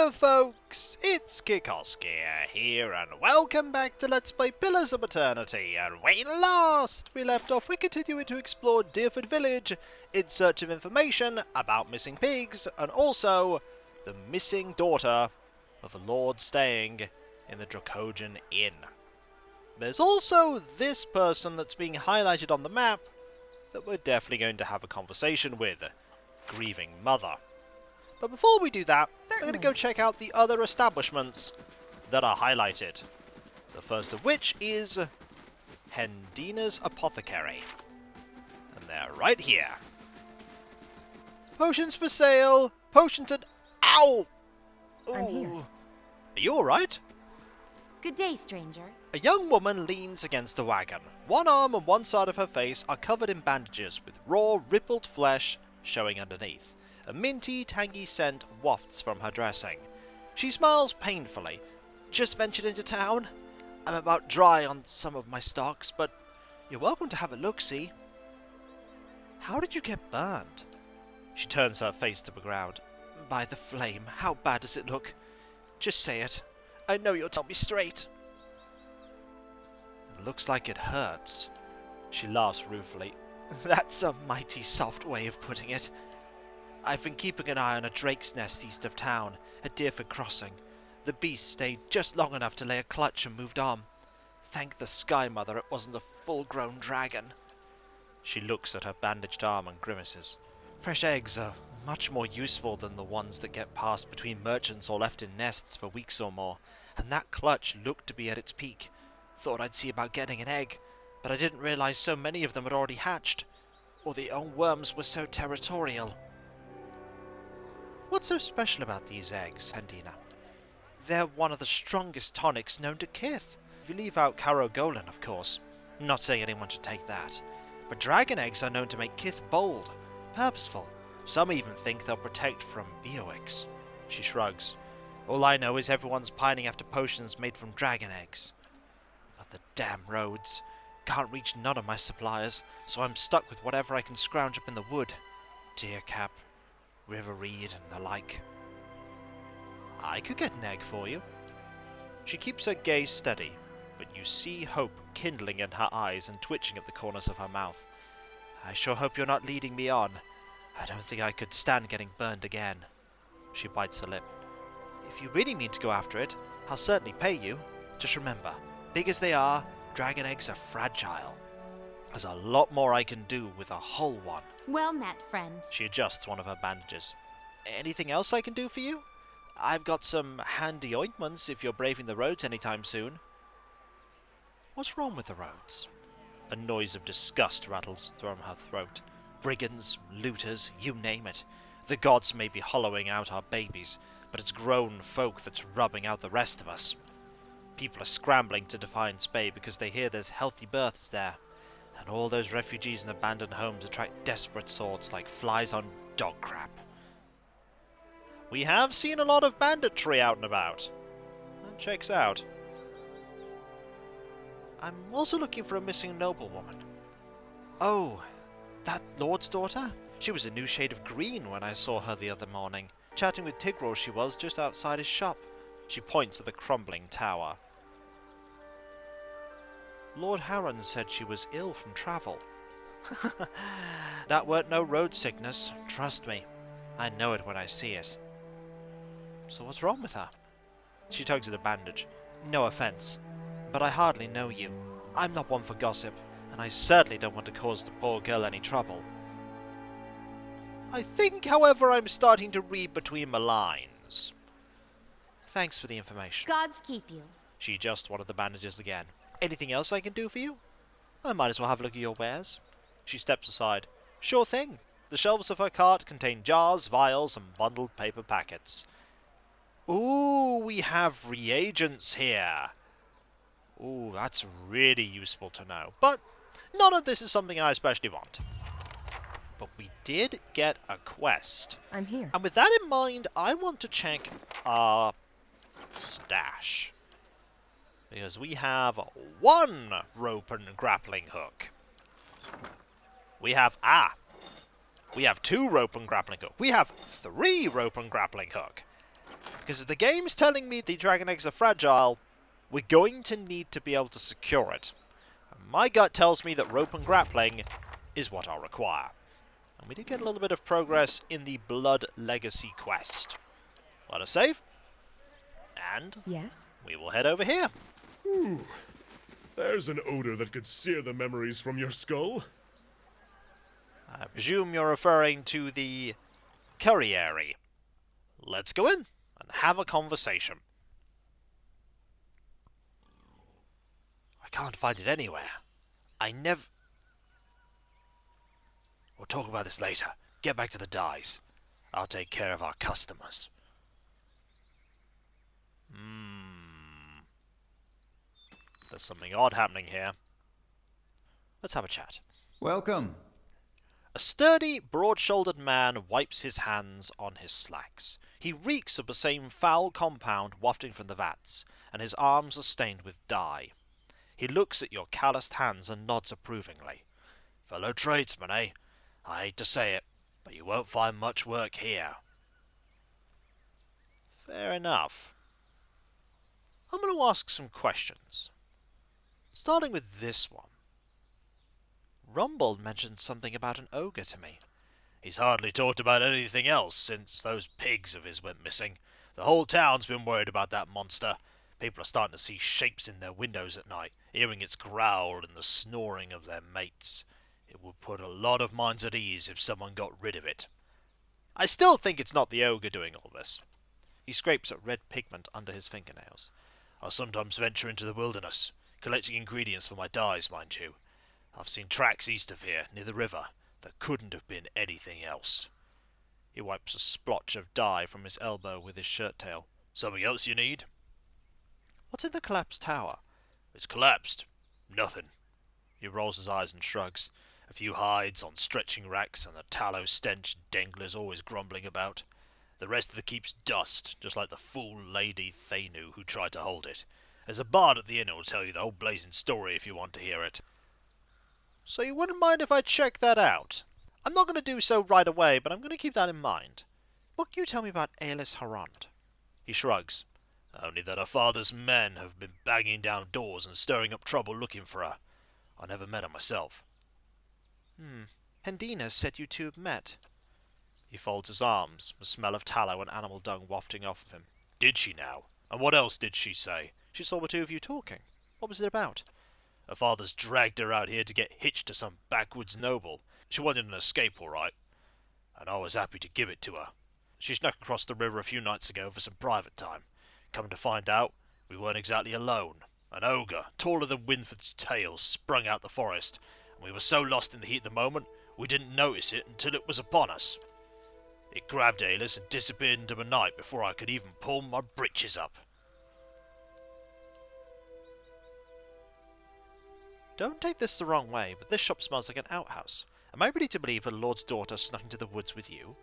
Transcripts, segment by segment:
there folks, it's Kikoskia here and welcome back to Let's Play Pillars of Eternity, and when last we left off we continued to explore Deerford Village in search of information about missing pigs and also the missing daughter of a lord staying in the Dracogen Inn. There's also this person that's being highlighted on the map that we're definitely going to have a conversation with, Grieving Mother. But before we do that, I'm going to go check out the other establishments that are highlighted. The first of which is Hendyna's Apothecary. And they're right here. Potions for sale! Potions and... Ow! I'm here. Are you alright? Good day, stranger. A young woman leans against a wagon. One arm and one side of her face are covered in bandages with raw, rippled flesh showing underneath. A minty, tangy scent wafts from her dressing. She smiles painfully. Just ventured into town. I'm about dry on some of my stocks, but you're welcome to have a look-see. How did you get burned? She turns her face to the ground. By the flame. How bad does it look? Just say it. I know you'll tell me straight. It looks like it hurts. She laughs ruefully. That's a mighty soft way of putting it. I've been keeping an eye on a drake's nest east of town, at Deerford Crossing. The beast stayed just long enough to lay a clutch and moved on. Thank the Sky Mother it wasn't a full-grown dragon. She looks at her bandaged arm and grimaces. Fresh eggs are much more useful than the ones that get passed between merchants or left in nests for weeks or more, and that clutch looked to be at its peak. Thought I'd see about getting an egg, but I didn't realize so many of them had already hatched, or the young worms were so territorial. What's so special about these eggs, Hendyna? They're one of the strongest tonics known to Kith. If you leave out Carogolan, of course. I'm not saying anyone should take that. But dragon eggs are known to make Kith bold, purposeful. Some even think they'll protect from Beowix. She shrugs. All I know is everyone's pining after potions made from dragon eggs. But the damn roads. Can't reach none of my suppliers, so I'm stuck with whatever I can scrounge up in the wood. Deer cap, river reed, and the like. I could get an egg for you. She keeps her gaze steady, but you see hope kindling in her eyes and twitching at the corners of her mouth. I sure hope you're not leading me on. I don't think I could stand getting burned again. She bites her lip. If you really mean to go after it, I'll certainly pay you. Just remember, big as they are, dragon eggs are fragile. There's a lot more I can do with a whole one. Well met, friend. She adjusts one of her bandages. Anything else I can do for you? I've got some handy ointments if you're braving the roads anytime soon. What's wrong with the roads? A noise of disgust rattles from her throat. Brigands, looters, you name it. The gods may be hollowing out our babies, but it's grown folk that's rubbing out the rest of us. People are scrambling to Defiance Bay because they hear there's healthy births there. And all those refugees and abandoned homes attract desperate sorts like flies on dog crap. We have seen a lot of banditry out and about. That checks out. I'm also looking for a missing noblewoman. Oh, that lord's daughter? She was a new shade of green when I saw her the other morning. Chatting with Tigral she was just outside his shop. She points at the crumbling tower. Lord Harron said she was ill from travel. That weren't no road sickness, trust me. I know it when I see it. So what's wrong with her? She tugs at a bandage. No offence, but I hardly know you. I'm not one for gossip, and I certainly don't want to cause the poor girl any trouble. I think, however, I'm starting to read between the lines. Thanks for the information. Gods keep you. She adjusts one of the bandages again. Anything else I can do for you? I might as well have a look at your wares. She steps aside. Sure thing. The shelves of her cart contain jars, vials, and bundled paper packets. Ooh, we have reagents here. Ooh, that's really useful to know. But none of this is something I especially want. But we did get a quest. I'm here. And with that in mind, I want to check our stash. Because we have one rope and grappling hook. We have two rope and grappling hook. We have 3 rope and grappling hook. Because if the game's telling me the dragon eggs are fragile, we're going to need to be able to secure it. And my gut tells me that rope and grappling is what I'll require. And we did get a little bit of progress in the Blood Legacy quest. Let us save. And Yes? we will head over here. Ooh, there's an odor that could sear the memories from your skull. I presume you're referring to the curriere. Let's go in and have a conversation. I can't find it anywhere. We'll talk about this later. Get back to the dyes. I'll take care of our customers. There's something odd happening here. Let's have a chat. Welcome. A sturdy, broad-shouldered man wipes his hands on his slacks. He reeks of the same foul compound wafting from the vats, and his arms are stained with dye. He looks at your calloused hands and nods approvingly. Fellow tradesman, eh? I hate to say it, but you won't find much work here. Fair enough. I'm going to ask some questions. Starting with this one. Rumbold mentioned something about an ogre to me. He's hardly talked about anything else since those pigs of his went missing. The whole town's been worried about that monster. People are starting to see shapes in their windows at night, hearing its growl and the snoring of their mates. It would put a lot of minds at ease if someone got rid of it. I still think it's not the ogre doing all this. He scrapes at red pigment under his fingernails. I sometimes venture into the wilderness, collecting ingredients for my dyes, mind you. I've seen tracks east of here, near the river, that couldn't have been anything else. He wipes a splotch of dye from his elbow with his shirt tail. Something else you need? What's in the collapsed tower? It's collapsed. Nothing. He rolls his eyes and shrugs. A few hides on stretching racks and the tallow stench Dengler's always grumbling about. The rest of the keep's dust, just like the fool Lady Thanu who tried to hold it. There's a bard at the inn who'll tell you the whole blazing story if you want to hear it. So you wouldn't mind if I check that out? I'm not going to do so right away, but I'm going to keep that in mind. What can you tell me about Aelis Harand? He shrugs. Only that her father's men have been banging down doors and stirring up trouble looking for her. I never met her myself. Hendyna said you two have met. He folds his arms, the smell of tallow and animal dung wafting off of him. Did she now? And what else did she say? She saw the two of you talking. What was it about? Her father's dragged her out here to get hitched to some backwoods noble. She wanted an escape, all right, and I was happy to give it to her. She snuck across the river a few nights ago for some private time. Coming to find out, we weren't exactly alone. An ogre, taller than Winford's tail, sprung out the forest, and we were so lost in the heat of the moment, we didn't notice it until it was upon us. It grabbed Aelis and disappeared into the night before I could even pull my britches up. Don't take this the wrong way, but this shop smells like an outhouse. Am I ready to believe the Lord's daughter snuck into the woods with you?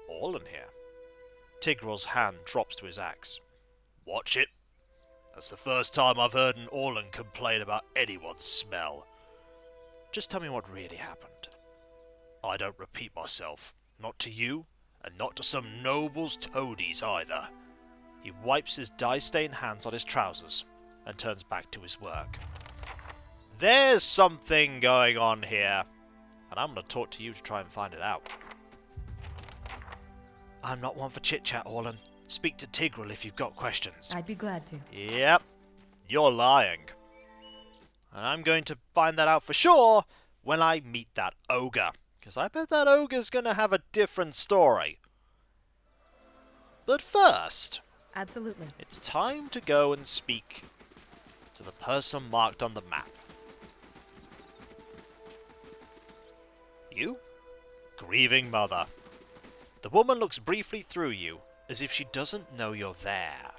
All in here. Tigril's hand drops to his axe. Watch it. That's the first time I've heard an Orlan complain about anyone's smell. Just tell me what really happened. I don't repeat myself. Not to you, and not to some noble's toadies either. He wipes his dye-stained hands on his trousers and turns back to his work. There's something going on here, and I'm going to talk to you to try and find it out. I'm not one for chit-chat, Orlan. Speak to Tigril if you've got questions. I'd be glad to. Yep, you're lying. And I'm going to find that out for sure when I meet that ogre. Because I bet that ogre's going to have a different story. But first... Absolutely. It's time to go and speak to the person marked on the map. You? Grieving Mother. The woman looks briefly through you, as if she doesn't know you're there.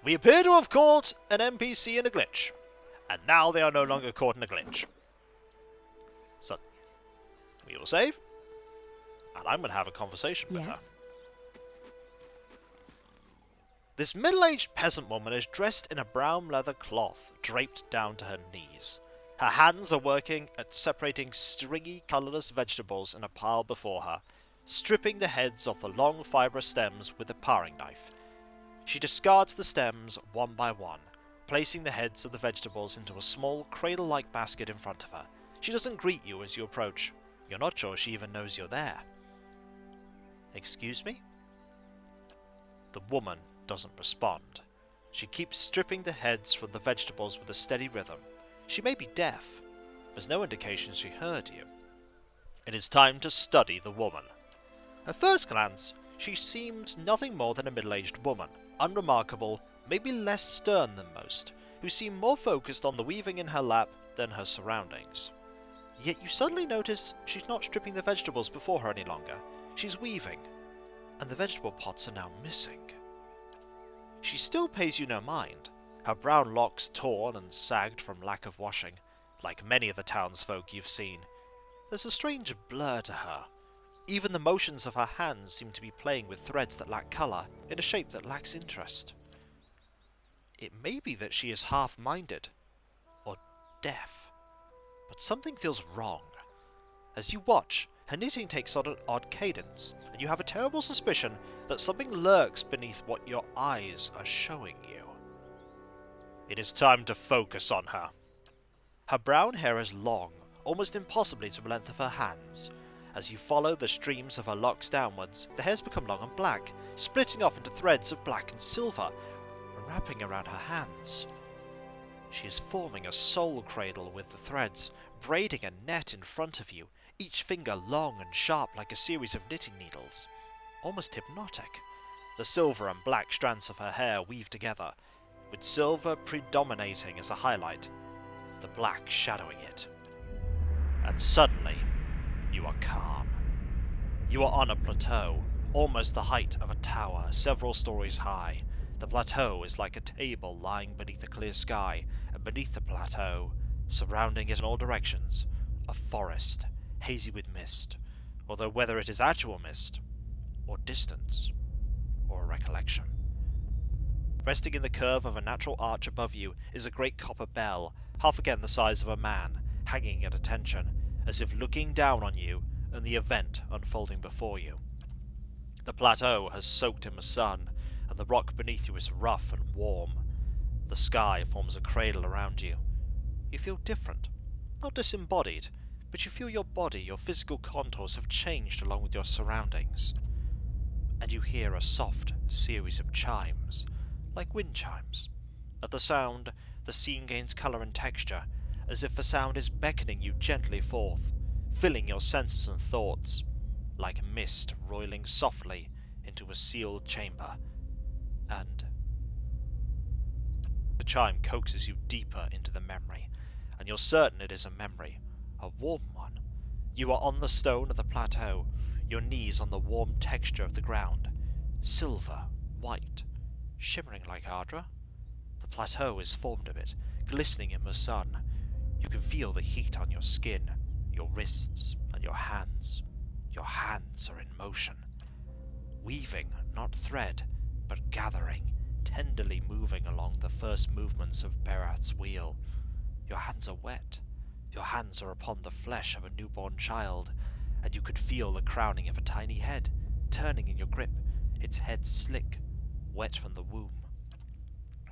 We appear to have caught an NPC in a glitch, and now they are no longer caught in a glitch. So, we will save, and I'm going to have a conversation with her. This middle-aged peasant woman is dressed in a brown leather cloth, draped down to her knees. Her hands are working at separating stringy, colourless vegetables in a pile before her, stripping the heads off the long fibrous stems with a paring knife. She discards the stems one by one, placing the heads of the vegetables into a small cradle-like basket in front of her. She doesn't greet you as you approach. You're not sure she even knows you're there. Excuse me? The woman doesn't respond. She keeps stripping the heads from the vegetables with a steady rhythm. She may be deaf. There's no indication she heard you. It is time to study the woman. At first glance, she seems nothing more than a middle-aged woman, unremarkable, maybe less stern than most, who seem more focused on the weaving in her lap than her surroundings. Yet you suddenly notice she's not stripping the vegetables before her any longer. She's weaving, and the vegetable pots are now missing. She still pays you no mind, her brown locks torn and sagged from lack of washing, like many of the townsfolk you've seen. There's a strange blur to her. Even the motions of her hands seem to be playing with threads that lack colour, in a shape that lacks interest. It may be that she is half-minded, or deaf, but something feels wrong. As you watch, her knitting takes on an odd cadence, and you have a terrible suspicion that something lurks beneath what your eyes are showing you. It is time to focus on her. Her brown hair is long, almost impossibly to the length of her hands. As you follow the streams of her locks downwards, the hairs become long and black, splitting off into threads of black and silver, and wrapping around her hands. She is forming a soul cradle with the threads, braiding a net in front of you, each finger long and sharp like a series of knitting needles. Almost hypnotic. The silver and black strands of her hair weave together, with silver predominating as a highlight, the black shadowing it. And suddenly, you are calm. You are on a plateau, almost the height of a tower, several stories high. The plateau is like a table lying beneath a clear sky, and beneath the plateau, surrounding it in all directions, a forest, hazy with mist, although whether it is actual mist, or distance, or a recollection. Resting in the curve of a natural arch above you is a great copper bell, half again the size of a man, hanging at attention, as if looking down on you and the event unfolding before you. The plateau has soaked in the sun, and the rock beneath you is rough and warm. The sky forms a cradle around you. You feel different, not disembodied, but you feel your body, your physical contours have changed along with your surroundings. And you hear a soft series of chimes, like wind chimes. At the sound, the scene gains colour and texture, as if the sound is beckoning you gently forth, filling your senses and thoughts, like mist roiling softly into a sealed chamber. And the chime coaxes you deeper into the memory, and you're certain it is a memory, a warm one. You are on the stone of the plateau, your knees on the warm texture of the ground, silver, white, shimmering like Ardra. The plateau is formed of it, glistening in the sun. You can feel the heat on your skin, your wrists, and your hands. Your hands are in motion. Weaving, not thread, but gathering, tenderly moving along the first movements of Berath's wheel. Your hands are wet. Your hands are upon the flesh of a newborn child, and you could feel the crowning of a tiny head, turning in your grip, its head slick, wet from the womb.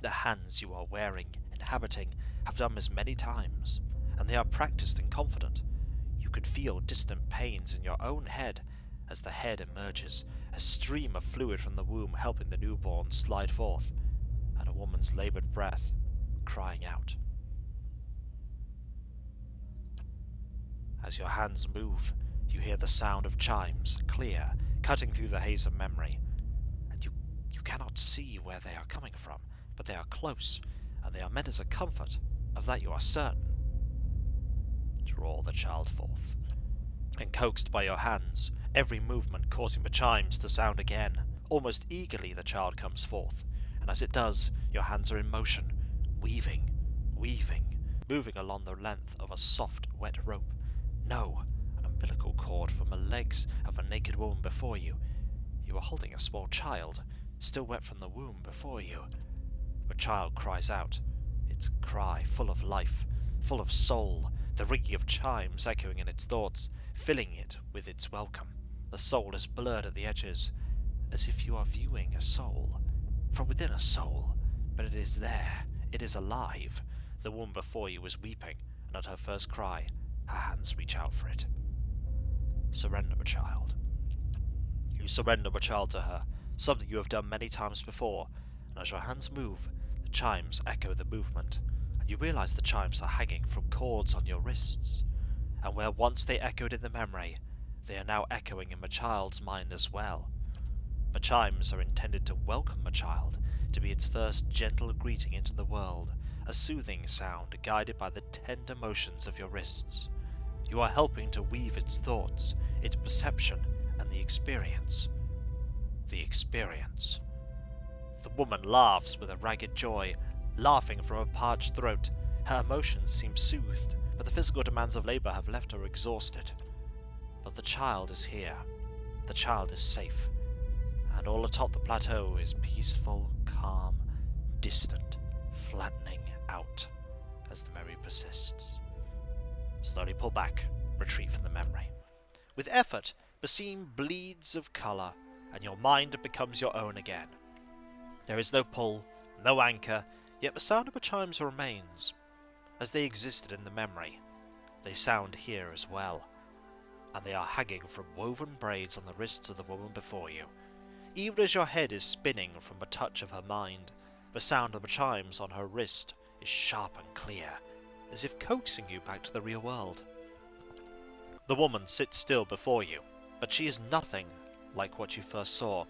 The hands you are wearing, inhabiting, have done this many times, and they are practiced and confident. You could feel distant pains in your own head as the head emerges, a stream of fluid from the womb helping the newborn slide forth, and a woman's laboured breath crying out. As your hands move, you hear the sound of chimes, clear, cutting through the haze of memory, and you cannot see where they are coming from, but they are close, and they are meant as a comfort, of that you are certain. Draw the child forth, and coaxed by your hands, every movement causing the chimes to sound again. Almost eagerly the child comes forth, and as it does, your hands are in motion, weaving, moving along the length of a soft, wet rope. No, an umbilical cord from the legs of a naked woman before you. You are holding a small child, still wet from the womb before you. The child cries out, its cry full of life, full of soul, the ringing of chimes echoing in its thoughts, filling it with its welcome. The soul is blurred at the edges, as if you are viewing a soul from within a soul, but it is there, it is alive. The woman before you is weeping, and at her first cry, her hands reach out for it. Surrender a child. You surrender a child to her, something you have done many times before, and as your hands move, the chimes echo the movement, and you realize the chimes are hanging from cords on your wrists, and where once they echoed in the memory, they are now echoing in the child's mind as well. The chimes are intended to welcome the child, to be its first gentle greeting into the world, a soothing sound guided by the tender motions of your wrists. You are helping to weave its thoughts, its perception, and the experience. The experience. The woman laughs with a ragged joy, laughing from a parched throat. Her emotions seem soothed, but the physical demands of labor have left her exhausted. But the child is here. The child is safe. And all atop the plateau is peaceful, calm, distant, flattening out as the memory persists. Slowly pull back, retreat from the memory. With effort, the scene bleeds of colour, and your mind becomes your own again. There is no pull, no anchor, yet the sound of the chimes remains. As they existed in the memory, they sound here as well, and they are hanging from woven braids on the wrists of the woman before you. Even as your head is spinning from the touch of her mind, the sound of the chimes on her wrist is sharp and clear, as if coaxing you back to the real world. The woman sits still before you, but she is nothing like what you first saw.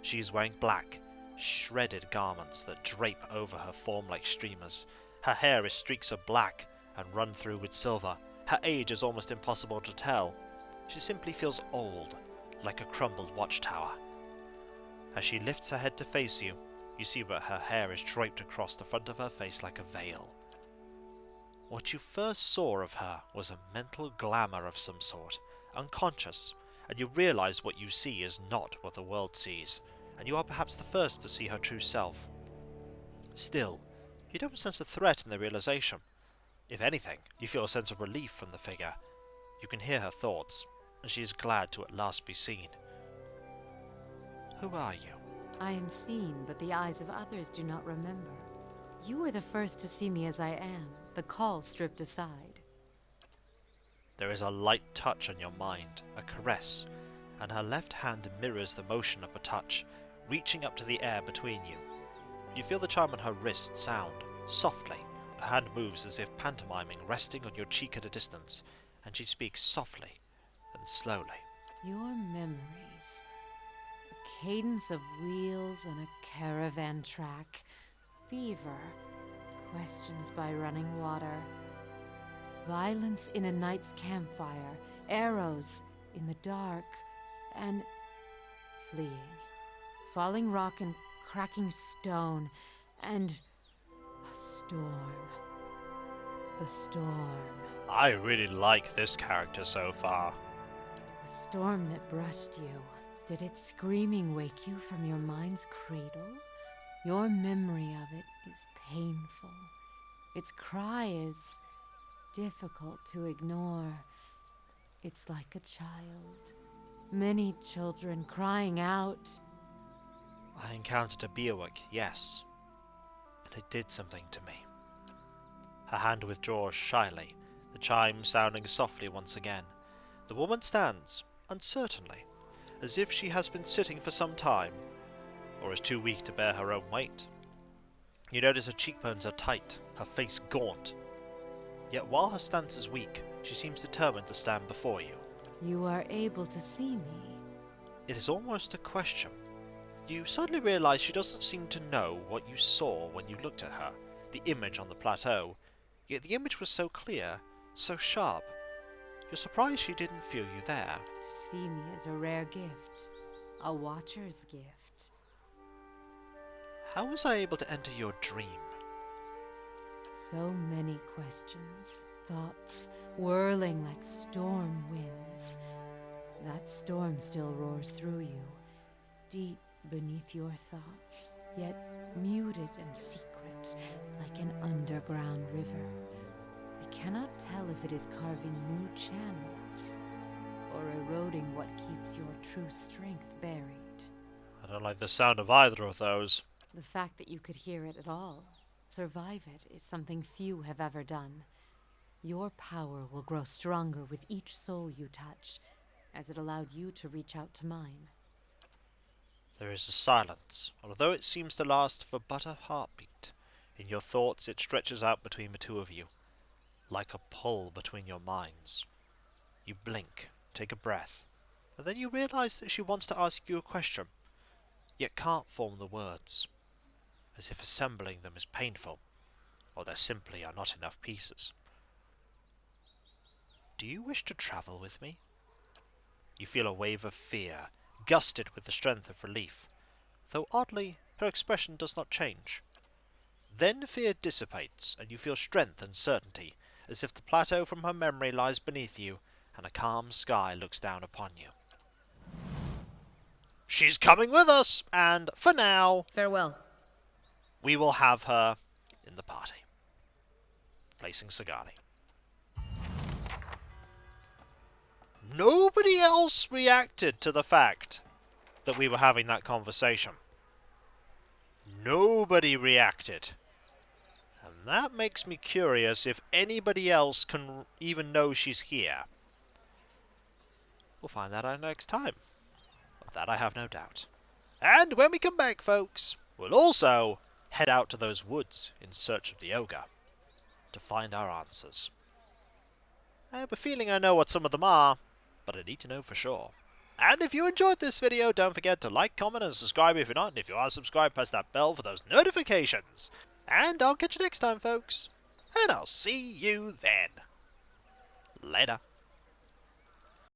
She is wearing black, shredded garments that drape over her form like streamers. Her hair is streaks of black and run through with silver. Her age is almost impossible to tell. She simply feels old, like a crumbled watchtower. As she lifts her head to face you, you see that her hair is draped across the front of her face like a veil. What you first saw of her was a mental glamour of some sort, unconscious, and you realize what you see is not what the world sees, and you are perhaps the first to see her true self. Still, you don't sense a threat in the realization. If anything, you feel a sense of relief from the figure. You can hear her thoughts, and she is glad to at last be seen. Who are you? I am seen, but the eyes of others do not remember. You were the first to see me as I am, the call stripped aside. There is a light touch on your mind, a caress, and her left hand mirrors the motion of a touch, reaching up to the air between you. You feel the chime on her wrist sound, softly. Her hand moves as if pantomiming, resting on your cheek at a distance, and she speaks softly and slowly. Your memories. A cadence of wheels on a caravan track. Fever. Questions by running water. Violence in a night's campfire. Arrows in the dark. And fleeing. Falling rock and cracking stone. And a storm. The storm. I really like this character so far. The storm that brushed you. Did its screaming wake you from your mind's cradle? Your memory of it is painful. Its cry is difficult to ignore. It's like a child. Many children crying out. I encountered a Beowulf, yes, and it did something to me. Her hand withdraws shyly, the chime sounding softly once again. The woman stands, uncertainly, as if she has been sitting for some time, or is too weak to bear her own weight. You notice her cheekbones are tight, her face gaunt. Yet while her stance is weak, she seems determined to stand before you. You are able to see me. It is almost a question. You suddenly realize she doesn't seem to know what you saw when you looked at her, the image on the plateau, yet the image was so clear, so sharp. You're surprised she didn't feel you there. To see me is a rare gift, a watcher's gift. How was I able to enter your dream? So many questions, thoughts, whirling like storm winds. That storm still roars through you, deep beneath your thoughts, yet muted and secret, like an underground river. I cannot tell if it is carving new channels, or eroding what keeps your true strength buried. I don't like the sound of either of those. The fact that you could hear it at all, survive it, is something few have ever done. Your power will grow stronger with each soul you touch, as it allowed you to reach out to mine. There is a silence, although it seems to last for but a heartbeat. In your thoughts it stretches out between the two of you, like a pull between your minds. You blink, take a breath, and then you realize that she wants to ask you a question, yet can't form the words, as if assembling them is painful, or there simply are not enough pieces. Do you wish to travel with me? You feel a wave of fear, gusted with the strength of relief, though oddly, her expression does not change. Then fear dissipates, and you feel strength and certainty, as if the plateau from her memory lies beneath you, and a calm sky looks down upon you. She's coming with us, and for now, Farewell. we will have her in the party. Placing Sagani. Nobody else reacted to the fact that we were having that conversation. Nobody reacted. And that makes me curious if anybody else can even know she's here. We'll find that out next time. Of that I have no doubt. And when we come back, folks, we'll also head out to those woods in search of the ogre to find our answers. I have a feeling I know what some of them are, but I need to know for sure. And if you enjoyed this video, don't forget to like, comment, and subscribe if you're not. And if you are subscribed, press that bell for those notifications. And I'll catch you next time, folks. And I'll see you then. Later.